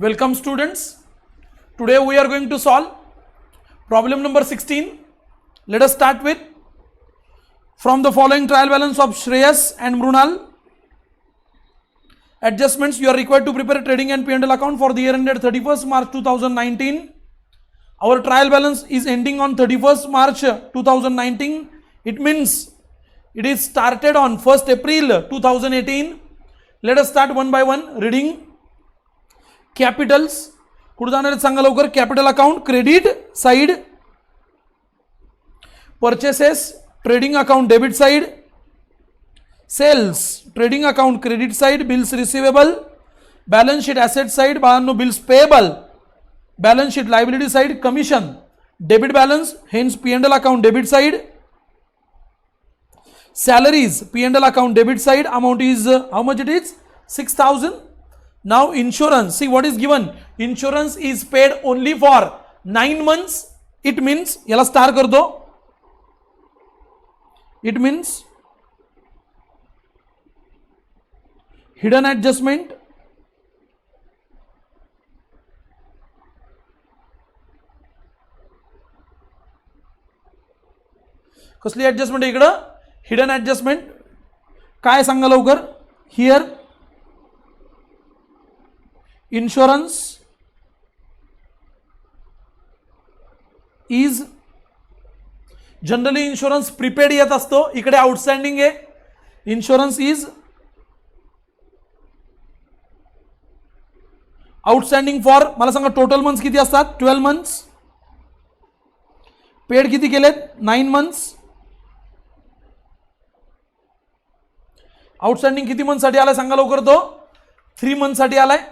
Welcome students. Today we are going to solve problem number 16. Let us start with from the following trial balance of Shreyas and Mrunal. Adjustments: you are required to prepare a trading and P&L account for the year ended 31st March 2019. Our trial balance is ending on 31st March 2019. It means it is started on 1st April 2018. Let us start one by one reading. Capitals कुठे जाणार आहेत सांगा लवकर. Capital account credit side, purchases trading account debit side, sales trading account credit side, bills receivable, balance sheet asset side बाळांनो bills payable, balance sheet liability side, commission debit balance hence P&L account debit side, salaries P&L account debit side, amount is how much it is 6,000. Now insurance, see what is given, insurance is paid only for 9 months. It means याला star कर दो, it means hidden adjustment कसली adjustment आहे इकडं, hidden adjustment काय सांगा लवकर. Here insurance is generally insurance prepaid येत असतो, इकडे आउटस्टँडिंग आहे. insurance is outstanding for मला सांगा टोटल मंथ्स किती असतात 12 मंथ्स, पेड किती केलेत 9 मंथ्स, आउटस्टँडिंग किती मंथ साठी आलाय सांगा लवकर. तो 3 मंथ साठी आलाय.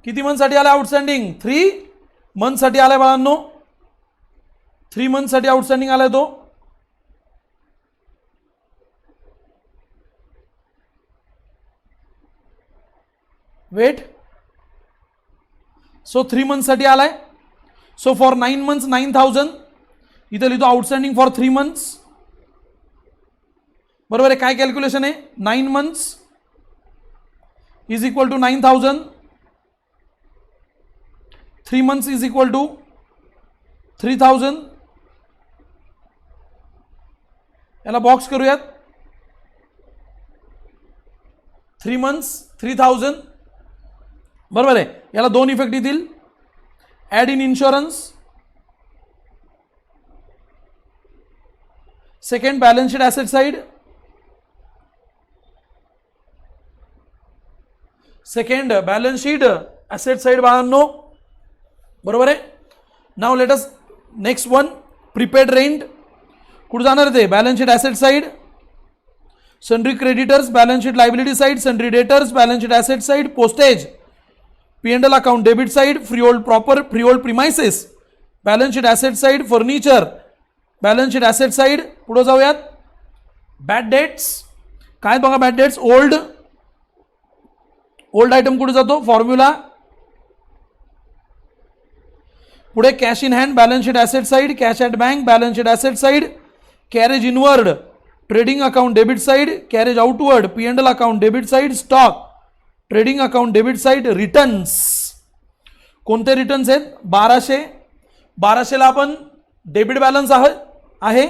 किती मंथ साठी आलाय आउटस्टँडिंग 3 मंथ साठी आलाय बाळांनो, 3 मंथ साठी आउटस्टँडिंग आलाय तो. वेट, सो 3 मंथ साठी आलाय. सो फॉर 9 मंथ्स 9,000 इथे लिहितो आउटस्टँडिंग फॉर 3 मंथ्स. बरोबर आहे. काय कॅल्क्युलेशन आहे 9 months is equal to 9,000, 3 months is equal to 3,000. याला बॉक्स करूयात. 3 मंथ्स 3,000 बरोबर आहे. याला दोन इफेक्ट येतील. Add in insurance, second balance sheet asset side, second balance sheet asset side बाळांनो बरोबर आहे. Now let us next one prepaid rent कुठे जाणार ते balance sheet asset side, sundry creditors balance sheet liability side, sundry debtors balance sheet asset side, postage P&L account debit side, freehold proper freehold premises balance sheet asset side, furniture balance sheet asset side. पुढे जाऊयात. Bad dates काय बघा, bad dates old item कुठे जातो formula. पुढे cash in hand balance sheet asset side, cash at bank balance sheet asset side, carriage inward trading account debit side, carriage outward P&L account debit side, stock trading account debit side, returns कोणते returns आहेत 1200. 1200 ला आपण debit balance आहे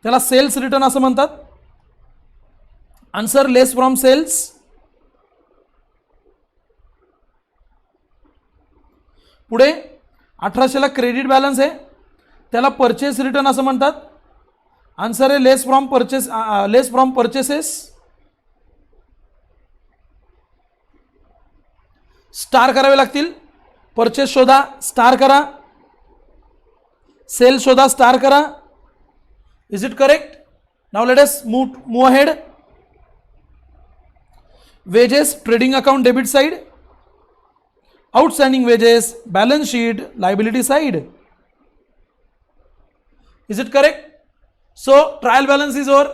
त्याला sales return असं म्हणतात. Answer less from sales. पुढे 1800 ला credit balance आहे त्याला परचेस रिटर्न असं म्हणतात. आन्सर आहे लेस फ्रॉम परचेसेस. स्टार करावे लागतील. परचेस शोधा स्टार करा, सेल शोधा स्टार करा. Is it correct. Now let us move ahead. Wages trading account debit side, outstanding wages balance sheet liability side. Is it correct. So trial balance is over.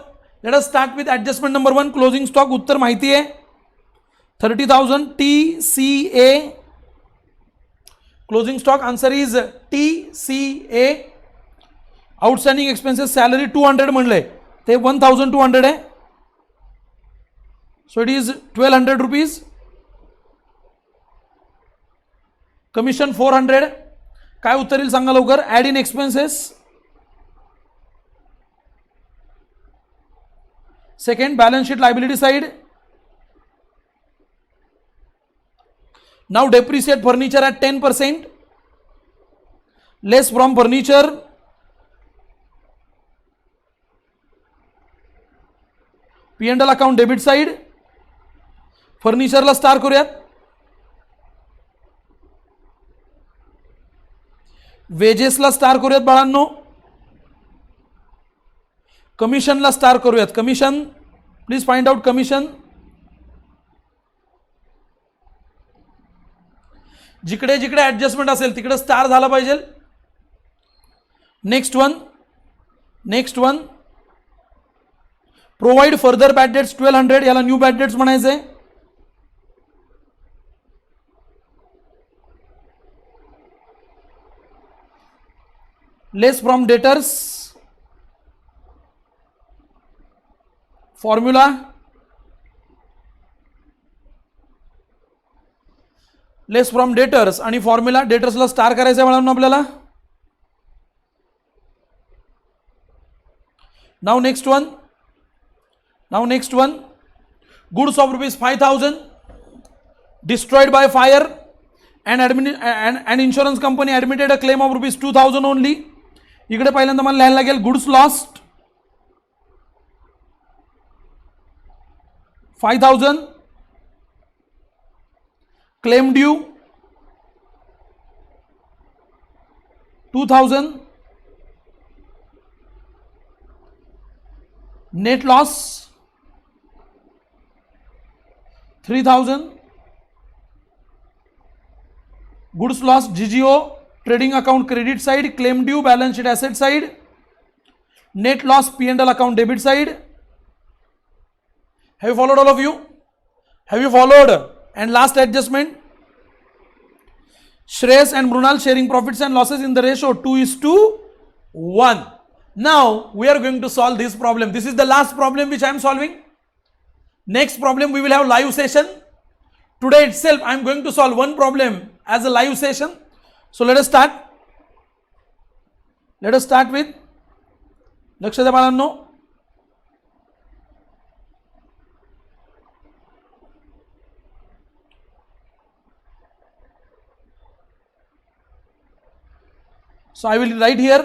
Let us start with adjustment number 1. Closing stock उत्तर माहिती आहे 30,000 TCA. Closing stock answer is TCA. Outstanding expenses salary 200 म्हणले ते 1200 आहे. So it is 1200 rupees. Commission 400. काय उत्तर येईल सांगा लवकर. Add in expenses. Second, balance sheet liability side. Now depreciate furniture at 10%. Less from furniture. P&L account debit side. फर्निचरला star करूयात. वेजेसला स्टार करूयात बाळांनो. कमिशनला स्टार करूयात. Commission, please find out commission. जिकडे जिकडे ऍडजस्टमेंट असेल तिकडे स्टार झाला पाहिजे. Next one provide further bad debts 1200. याला न्यू बॅड डेट्स म्हणायचे. Less from debtors. Formula less from debtors आणि फॉर्म्युला. डेटर्सला स्टार करायचं आहे म्हणून आपल्याला. Now next one goods of ₹5,000 destroyed by fire and insurance company admitted a claim of ₹2,000 only. इकडे पहिल्यांदा मला लिहायला लागेल goods lost 5,000, claim due 2,000, net loss 3,000, goods loss GGO trading account credit side, claim due balance sheet asset side, net loss P&L account debit side. Have you followed, all of you? Have you followed? And last adjustment, Shreyas and Mrunal sharing profits and losses in the ratio 2:1. Now we are going to solve this problem. This is the last problem which I am solving. Next problem we will have live session. Today itself I am going to solve one problem as a live session. So let us start. Let us start with लक्ष द्या बाळांनो. So I will write here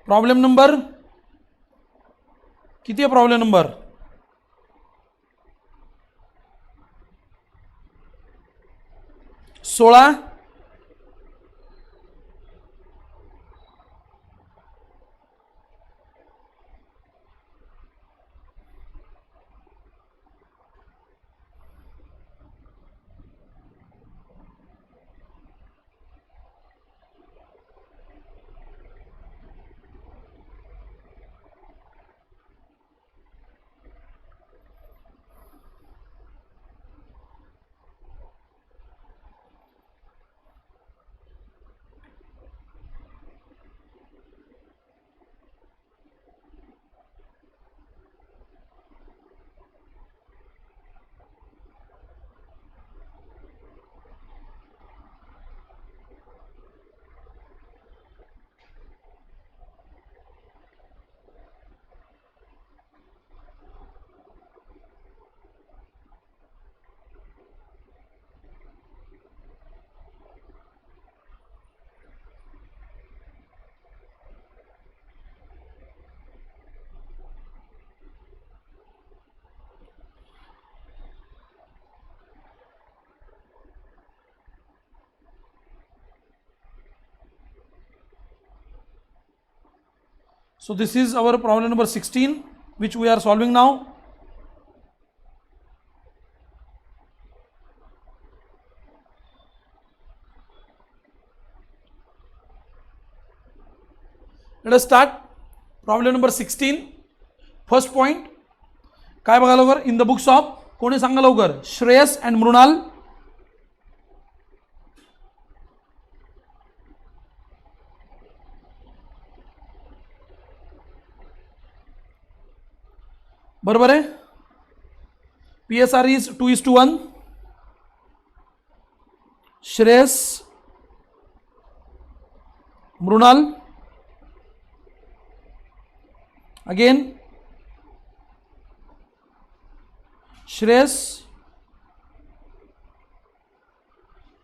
problem number. किती आहे problem number? 16. So this is our problem number 16 which we are solving now. Let us start. Problem number 16. First point. काय बघा लवकर in the books of, कोणी सांगा लवकर? Shreyas and Mrinal. बरोबर आहे. PSR is 2:1. Shreyas, Mrunal, again Shreyas,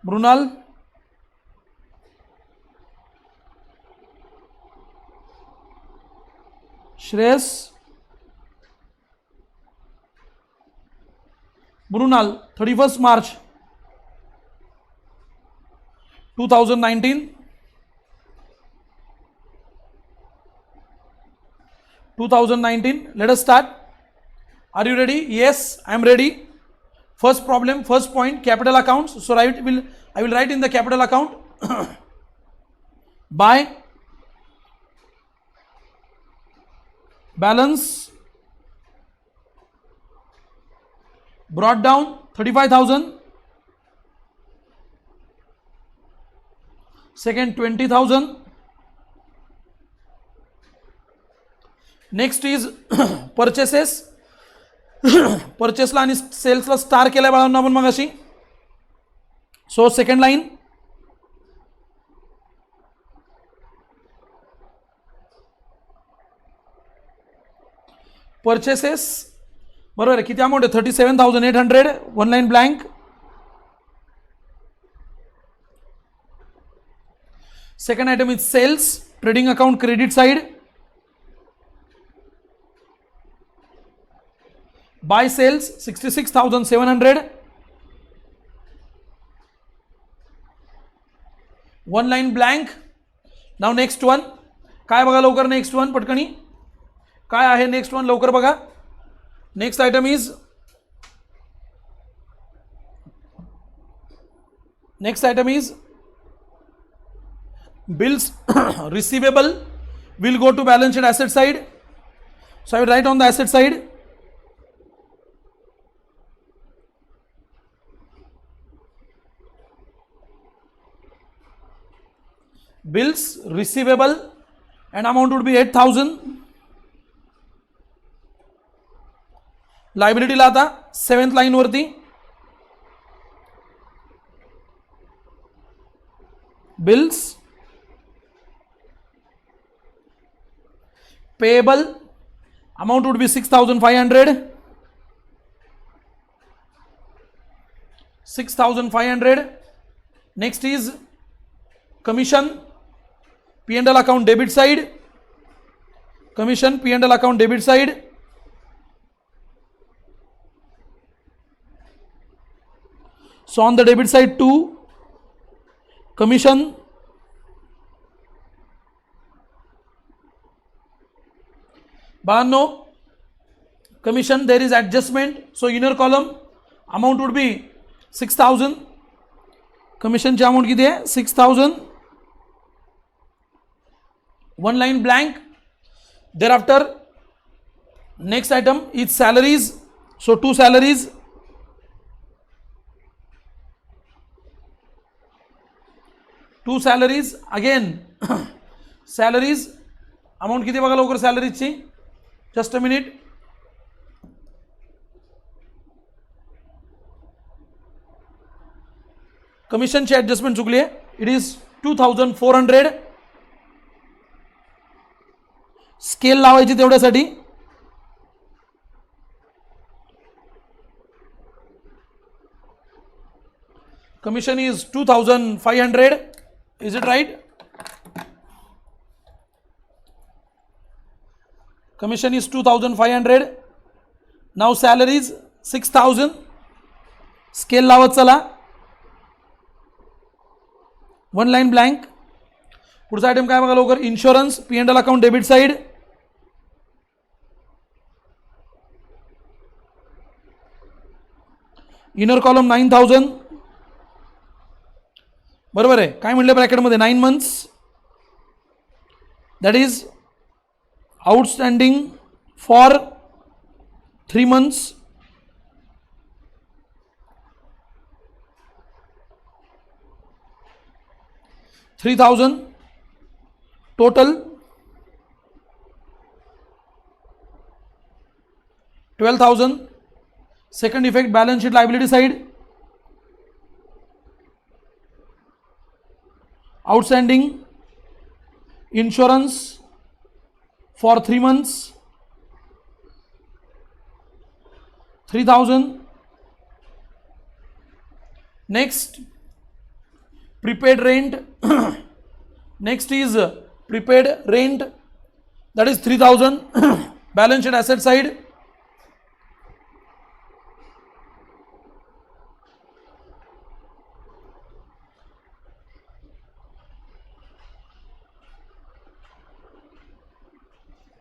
Mrunal, Shreyas, Mrunal. 31 March 2019. 2019. Let us start. Are you ready? Yes, I am ready. First problem, first point, capital accounts. So I will write in the capital account by balance brought down 35,000. Second 20,000. Next is purchases. पर्चेसला आणि सेल्सला star केल्या बाळांना आपण मग अशी. So second line purchases बरोबर आहे. किती amount आहे? 37,800. One line blank. Second item is sales, trading account credit side. Buy sales 66,700. One line blank. Now next one. काय बघा लवकर नेक्स्ट वन पटकनी. काय आहे नेक्स्ट वन लवकर बघा. Next item is bills receivable will go to balance sheet asset side. So I will write on the asset side. Bills receivable and amount would be 8,000. Liability ला आता 7th line वरती bills payable amount would be 6,500. 6,500. Next is commission, P&L account debit side. Commission, P&L account debit side. So on the debit side 2, commission, Bano commission there is adjustment. So inner column amount would be 6,000. commission ची amount किती आहे? 6,000. One line blank. Thereafter next item is salaries. So 2 salaries. Again salaries amount किती बघा लवकर salaries ची. Just a minute. commission ची adjustment चुकली आहे. It is 2,400. स्केल लावायची तेवढ्यासाठी. commission is 2,500. Is it right? Commission is 2,500. Now salaries 6,000. Scale लावत चला. One line blank. पुढचा आयटम काय बघा लवकर. Insurance, P&L account debit side. Inner column 9,000. बरोबर आहे. काय म्हणले ब्रॅकेटमध्ये 9 months. That is outstanding for 3 months. $3,000 total. 12,000. Second effect, balance sheet liability side, outstanding insurance for 3 months, 3,000. Next, prepaid rent. Next is prepaid rent, that is 3,000. Balance sheet asset side,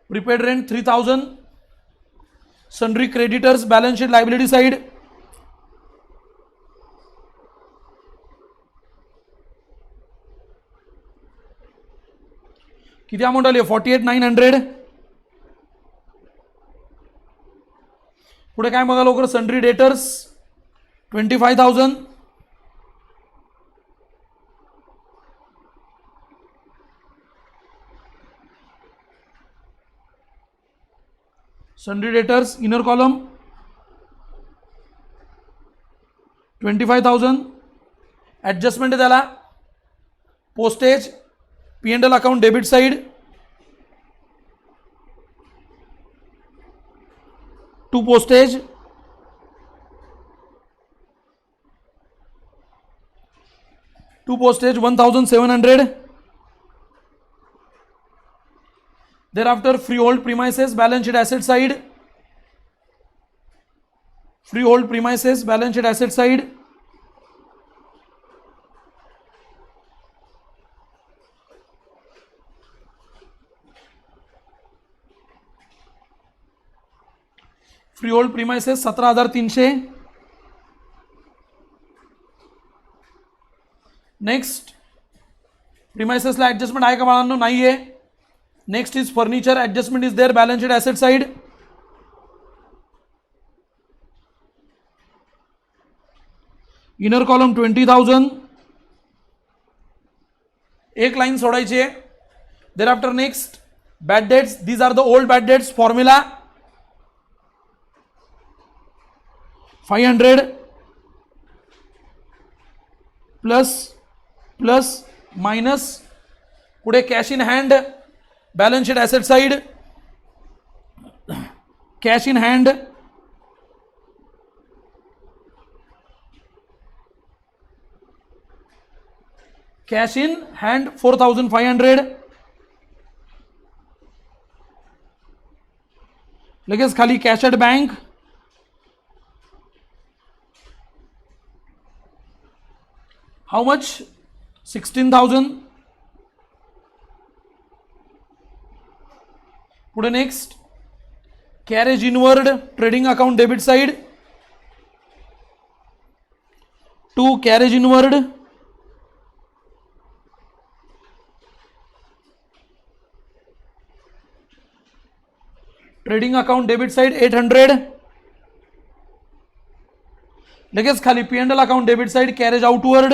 prepaid rent 3,000. Sundry creditors, balance sheet liability side, किती amount आली? 48,900. पुढे काय बघा लवकर? Sundry debtors 25,000. Sundry debtors inner column 25,000. Adjustment आहे त्याला. Postage P&L account debit side, to postage, to postage 1,700. Thereafter freehold premises, balance sheet asset side, freehold premises, balance sheet asset side, freehold premises 17,300. Next, प्रिमाइसेसला adjustment आहे का बाळांनो? नाही आहे. Next is furniture, adjustment is there, balance sheet asset side. Inner column 20,000. एक line सोडायची आहे. There after next, bad debts, these are the old bad debts. Formula 500 plus plus minus, पुढे cash in hand, balance sheet asset side, cash in hand, cash in hand 4,500. लगेच खाली cash at bank, how much? 16,000. पुढे next, carriage inward, trading account debit side, to carriage inward, trading account debit side 800. लगेच खाली P&L account debit side, carriage outward,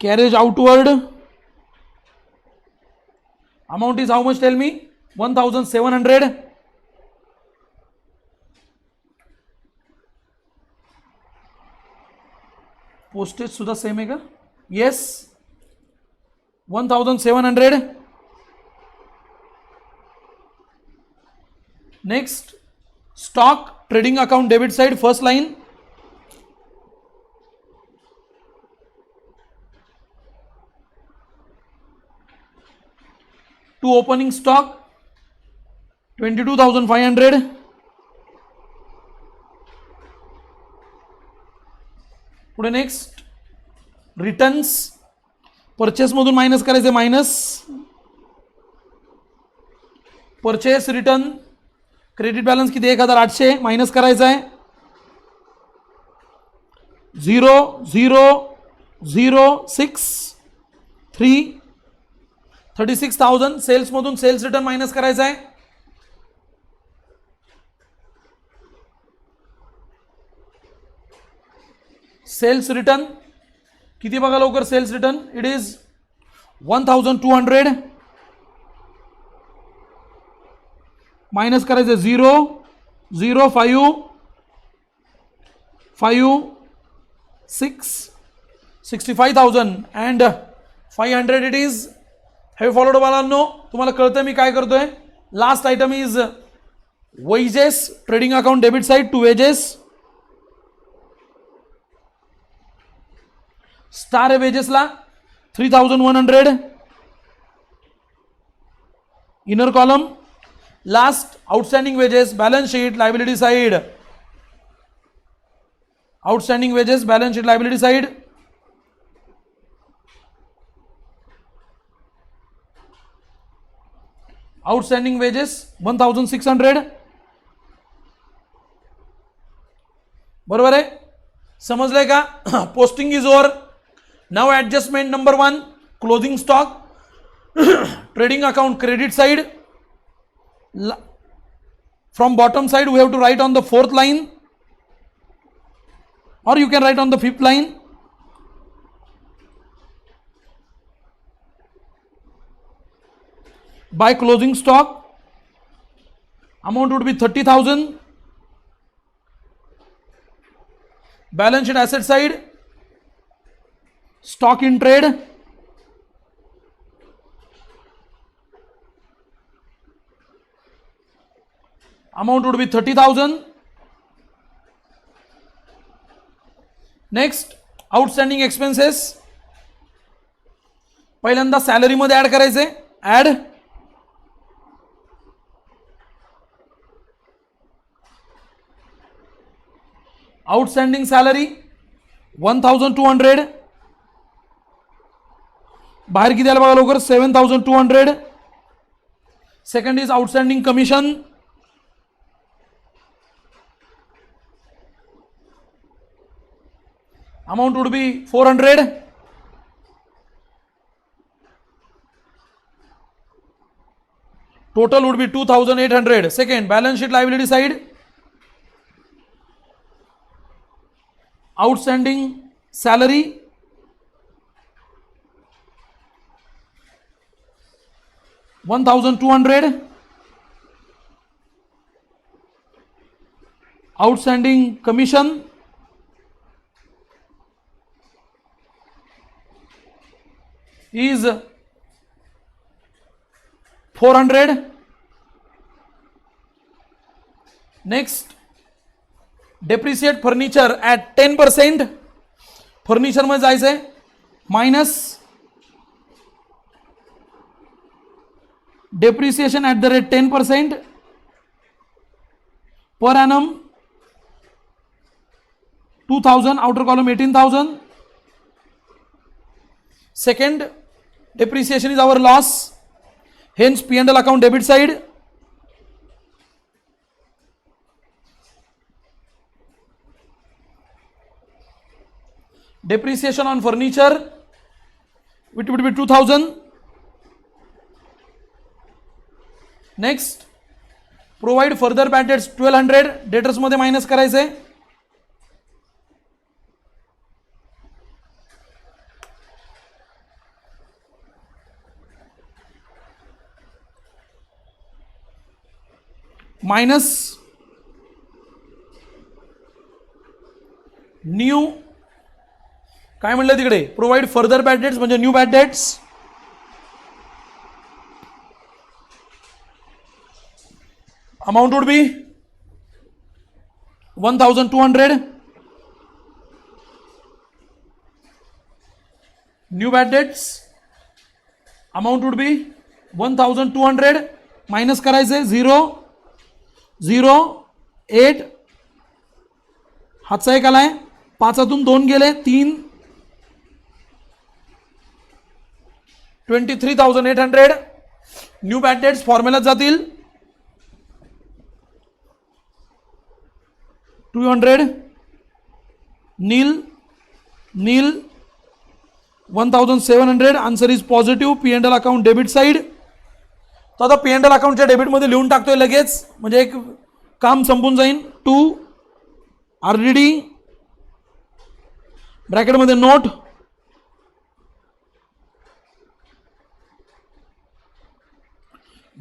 carriage outward. Amount is how much? Tell me. 1,700. Postage सुद्धा same आहे का? Yes. 1,700. Next, stock, trading account debit side, first line. To opening stock 22,500. पुढे next, returns, purchase मधून minus करायचे, minus, purchase return, credit balance किती? 1,800 minus करायचा आहे. 0 0 0 6 3 36,000. Sales मधून सेल्स रिटर्न मायनस करायचा आहे. सेल्स रिटर्न किती बघा लवकर? Sales return it is 1200 minus करायचं 0 0 5 5 6 65,000 and 500 it is. हे फॉलोड बालांनो तुम्हाला कळतं मी काय करतोय. Last item is wages, trading account debit side to wages. Star वेजेसला 3100 inner column. Last outstanding wages, balance sheet, liability side. Outstanding wages, balance sheet, liability side. Outstanding wages 1600. बरोबर आहे, समजलंय का. Posting is over. Now adjustment number 1, closing stock. Trading account credit side. From bottom side we have to write on the 4th line or you can write on the 5th line. By closing stock amount would be 30,000. Balance sheet asset side, stock in trade, amount would be 30,000. Next outstanding expenses. पहिल्यांदा salary मध्ये add करायचे. Add outstanding salary 1200. बाहेर किती आलं बघा लवकर, 7200. Second is outstanding commission. Amount would be 400. Total would be 2800. Second, balance sheet liability side. Outstanding salary. $1,200. Outstanding commission. Is 400. Next, depreciate furniture at 10%. Furniture मध्ये जायचंय minus depreciation at the rate 10% per annum. 2000, outer column 18,000. Second, depreciation is our loss, hence P&L account debit side. Depreciation on furniture, it would be 2000. Next, provide further bad debts 1200. Debtors मध्ये minus करायचे. Minus new काय म्हणलं तिकडे, provide further bad debts म्हणजे new bad debts. Amount would be 1200. New bad debts amount would be 1200. Minus करायचे 0 0 8. हातचा एक आलाय, 5तून 2 गेले 3. 23,800. न्यू बॅड डेट्स फॉर्म्युलात जातील. 200 नील नील 1700. Answer is positive. P&L account debit side. तर आता P&L अकाउंटच्या डेबिटमध्ये लिहून टाकतोय लगेच, म्हणजे एक काम संपून जाईल. 2 RDD ब्रॅकेटमध्ये नोट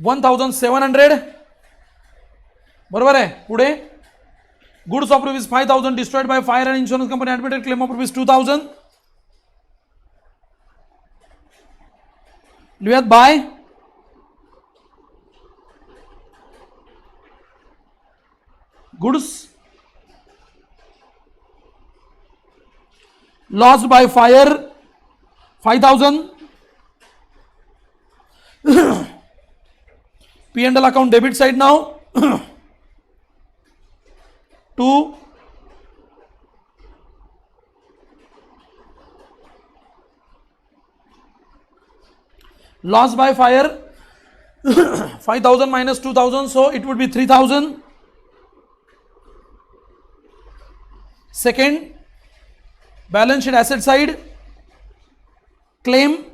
1700. बरोबर आहे. पुढे goods of rupees 5000 destroyed by fire and insurance company admitted claim of rupees 2000. लिहूयात by goods lost by fire 5000. P&L account debit side now. 2 loss by fire 5000 minus 2000, so it would be 3000. Second, balance sheet asset side, claim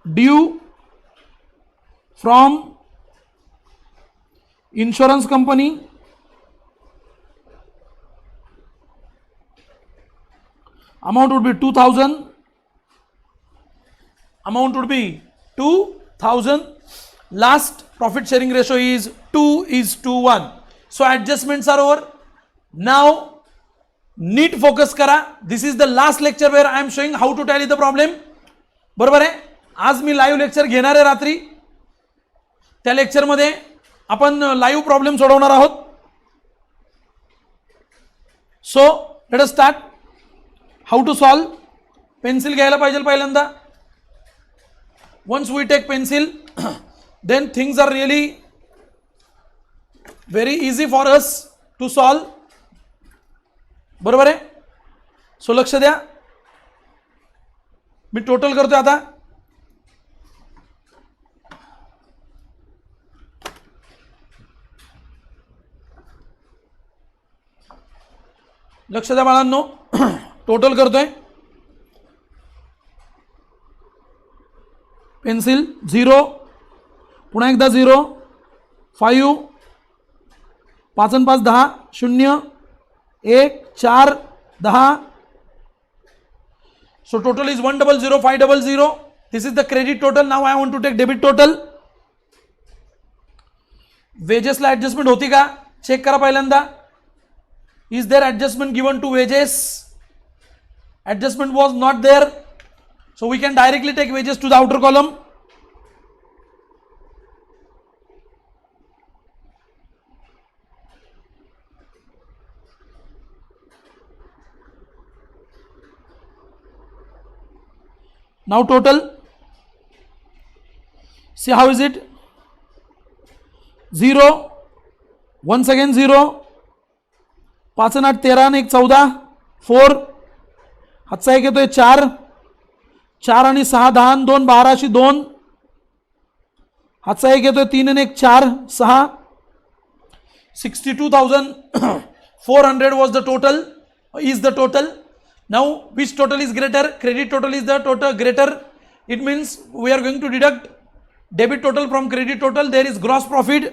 due from insurance company, amount would be 2000. Amount would be 2000. Last profit sharing ratio is 2:1. So adjustments are over. Now नीट focus करा. This is the last lecture where I am showing how to tally the problem. बरोबर आहे. आज मी live lecture घेणार आहे रात्री. त्या लेक्चरमध्ये आपण लाईव्ह प्रॉब्लेम सोडवणार आहोत. So let us start. How to solve. Pencil घ्यायला पाहिजे पहिल्यांदा. Once we take pencil then things are really very easy for us to solve. बरोबर आहे. सो लक्ष द्या. मी टोटल करतोय आता. लक्ष द्या बाळांनो. टोटल करतोय. पेन्सिल 0, पुन्हा एकदा 0, 5, 5 आणि 5 10, 0, 1, 4, 10. So total is 100,500. This is the credit total. Now I want to take debit total. Wages La adjustment होती का चेक करा पहिल्यांदा. Is there adjustment given to wages? Adjustment was not there. So we can directly take wages to the outer column. Now total. See how is it? 0. Once again 0. 5 आणि 8 13 आणि 1 14. 4. हातचा एक येतोय 4. 4 आणि 6 10 आणि 2 12 अशी 2. हातचा एक येतोय 3 आणि 1 4 6. 62,400 was the total. Is the total. Now which total is greater? Credit total is the total greater. It means we are going to deduct debit total from credit total. There is gross profit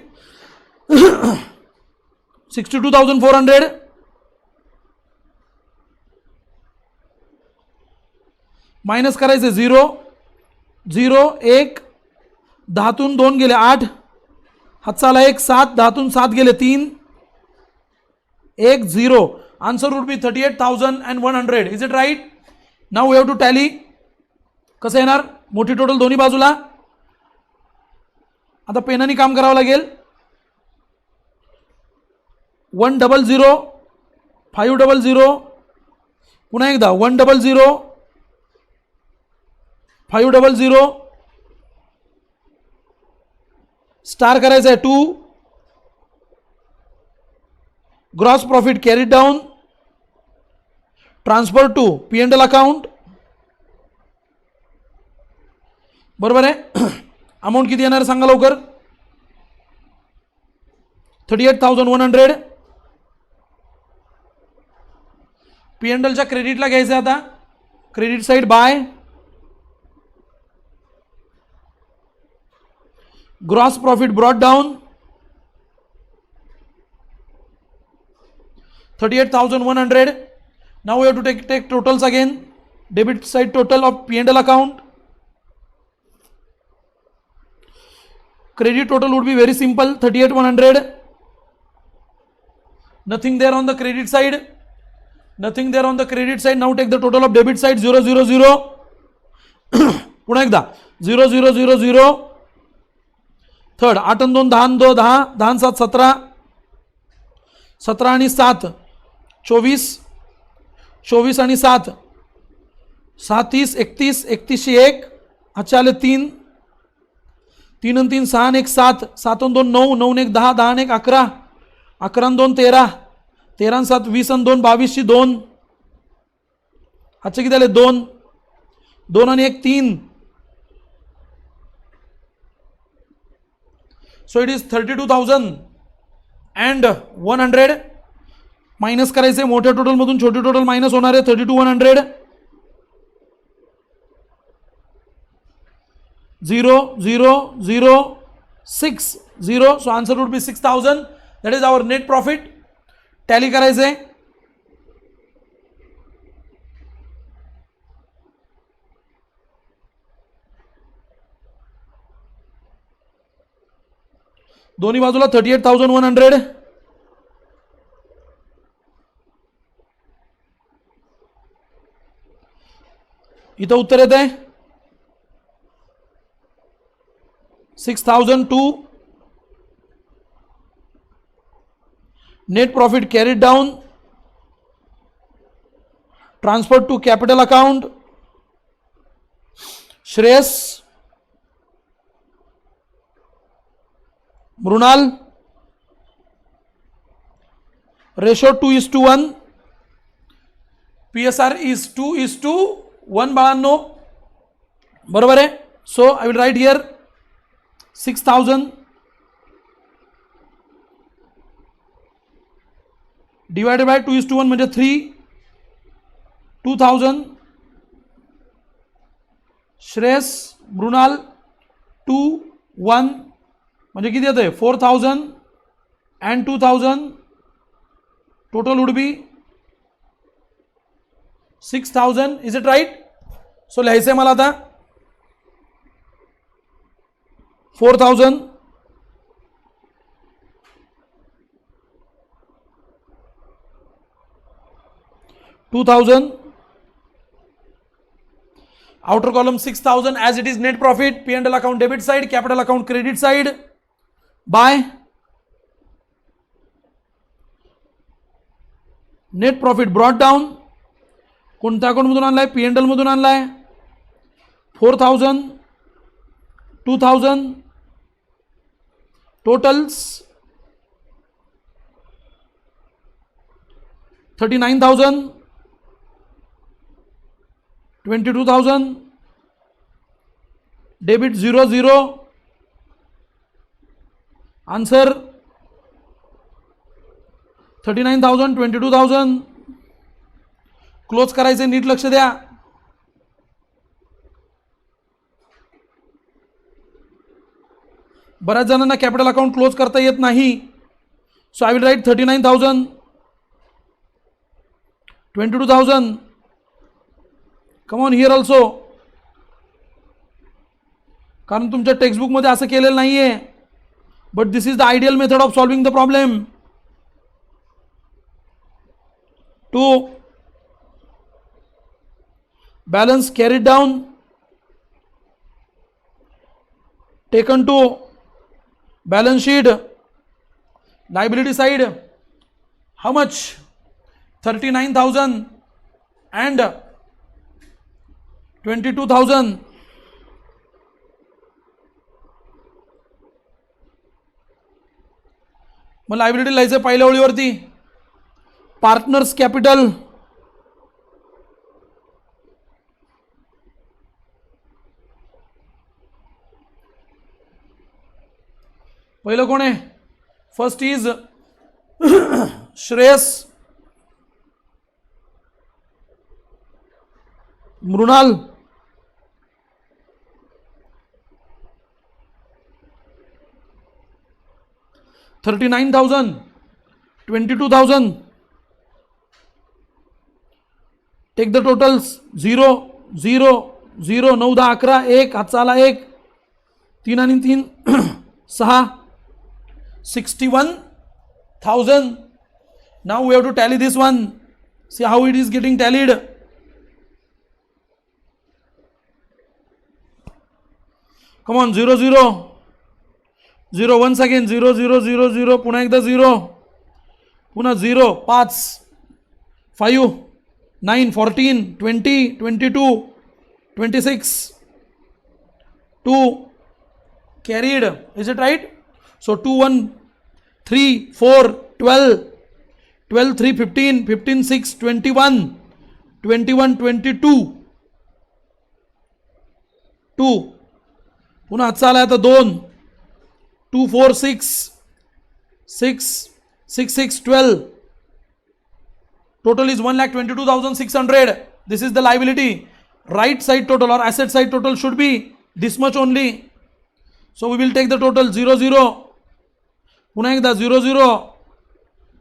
62,400. Minus करायचे 0 0 1. 10तून 2 गेले 8. हातचा आला 1 7. 10तून 7 गेले 3. 1 0. Answer would be 38,100. Is it right? Now we have to tally. कसं येणार. मोठी total दोन्ही बाजूला. आता पेनाने काम करावं लागेल. 100, 500. पुन्हा एकदा 100, 500. स्टार करायचं आहे 2. Gross profit carried down. Transfer to P&L account. बरोबर आहे. अमाऊंट किती येणार सांगा लवकर. 38,100. P&L च्या क्रेडिटला घ्यायचं आता. Credit side by. Gross profit brought down. 38,100. Now we have to take totals again. Debit side total of P&L account. Credit total would be very simple, 38,100. Nothing there on the credit side. Nothing there on the credit side. Now take the total of debit side, 0, 0, 0. पुन्हा एकदा 0, 0, 0, 0. Third 8 आणि 2 10 2 10 10 7 17 17 आणि 7 24 24 आणि 7 37 31 31 1 अच्छा आले 3 3 आणि 3 6 आणि 1 7 7 आणि 2 9 9 आणि 1 10 10 आणि 1 11 11 आणि 2 13 13 आणि 7 20 आणि 2 22 ची 2 अच्छा किती आले 2 2 आणि 1 3. So it is 32,100 मायनस करायचे मोठ्या टोटल मधून छोटे टोटल मायनस होणार आहे 32,100 0 0 0 6 0. So answer would be 6,000. That is our net profit. Tally करायचे दोन्ही बाजूला 38,100. इथं उत्तर येत आहे 6,002. Net profit carried down, transferred to capital account. Shreyas, Mrunal, ratio 2:1, PSR is 2:1 बाळांनो बरोबर आहे. So I will write here 6,000 divided by 2:1 म्हणजे 3 2,000. श्रेयस मृणाल 2 1 म्हणजे किती येते 4,000 and 2,000 total would be 6,000. Is it right? So लिहायचं आहे मला आता 4,000 2,000 outer column 6,000 as it is net profit, P&L account debit side, capital account credit side by net profit brought down. कोणत्या account मधून आणलाय P&L मधून आणलाय 4,000 2,000 totals 39,000 22,000 debit 0 0 answer 39,000 22,000 क्लोज करायचे नीट लक्ष द्या. बऱ्याच जणांना कॅपिटल अकाउंट क्लोज करता येत नाही. So I will write 39,000 22,000 come on here also कारण तुमच्या टेक्स्टबुक मध्ये असं केलेलं नाहीये. But this is the ideal method of solving the problem. 2 balance carried down taken to balance sheet liability side. How much? 39,000 and 22,000. मग liability लिहायचं पहिल्या ओळीवरती पार्टनर्स कॅपिटल पहिलं कोण आहे first is Shreyas Mrunal $39,000 $22,000 take the totals 0 0 0 9 10 11 1 हातचा आला 1 3 आणि 3 6 61,000. Now we have to tally this one. See how it is getting tallied. Come on, 0 0 0 once again, 0 0 0 0, पुन्हा एकदा 0, पुन्हा 0, 5 5 9 14 20 22 26 2 carried. Is it right? So 2 1 3 4 12 12 3 15 15 6 21 21 22 2 पुन्हा आजचा आला आता 2 2 4 6 6 6 6 12. Total is 1,22,600. This is the liability. Right side total or asset side total should be this much only. So we will take the total 0 0. पुन्हा एकदा 0 0.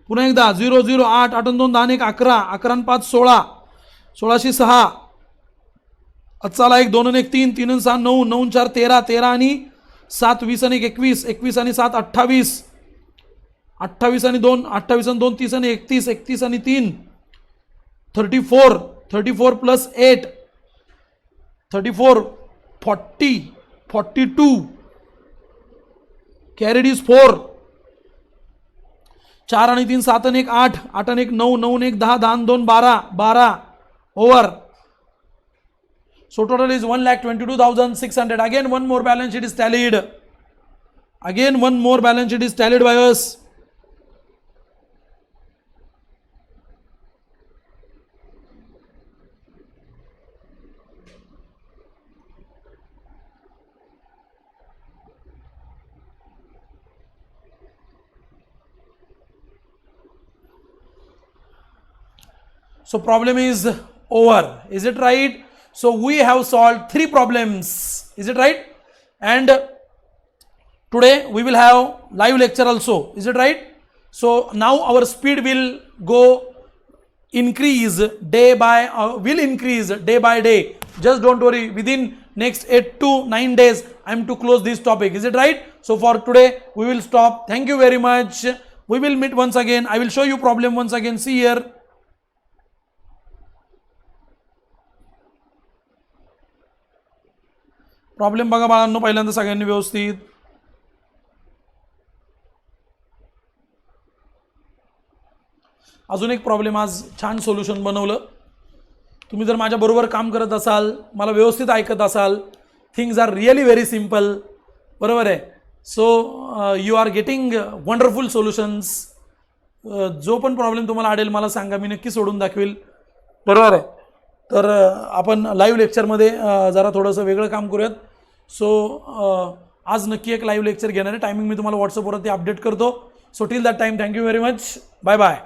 पुन्हा एकदा 0 0 8 8 2 10 1 11 11 5 16 16 6. आजचा आला 1 2 1 3 3 6 9 9 4 13 13 आणि 7 20 आणि 21 21 आणि 7 28 28 आणि 2 28 आणि 2 30 आणि 31 31 आणि 3 34 34 प्लस 8 34 40 42 carried is 4 4 आणि 3 7 आणि 1 8 8 आणि 1 9 9 आणि 1 10 10 आणि 2 12 12 over. So total is 1,22,600. Again one more balance sheet is tallied. Again one more balance sheet is tallied by us. So problem is over. Is it right? So we have solved 3 problems. Is it right? And today we will have live lecture also. Is it right? So now our speed will go increase day by will increase day by day. Just don't worry. Within next 8 to 9 days, I am to close this topic. Is it right? So for today we will stop. Thank you very much. We will meet once again. I will show you problem once again. See here. Problem बघा बाळांनो पहिल्यांदा सगळ्यांनी व्यवस्थित. अजून एक problem आज छान solution बनवलं. तुम्ही जर माझ्या बरोबर काम करत असाल, मला व्यवस्थित ऐकत असाल, things are really very simple. बरोबर आहे. So you are getting wonderful solutions. जो पण प्रॉब्लेम तुम्हाला आढळेल मला सांगा, मी नक्की सोडून दाखवेल. बरोबर आहे. तर आपण लाईव्ह लेक्चरमध्ये जरा थोडंसं वेगळं काम करूयात. सो आज नक्की एक लाईव्ह लेक्चर घेणार आहे. टायमिंग मी तुम्हाला व्हॉट्सअपवरती अपडेट करतो. So till that time thank you very much. Bye bye.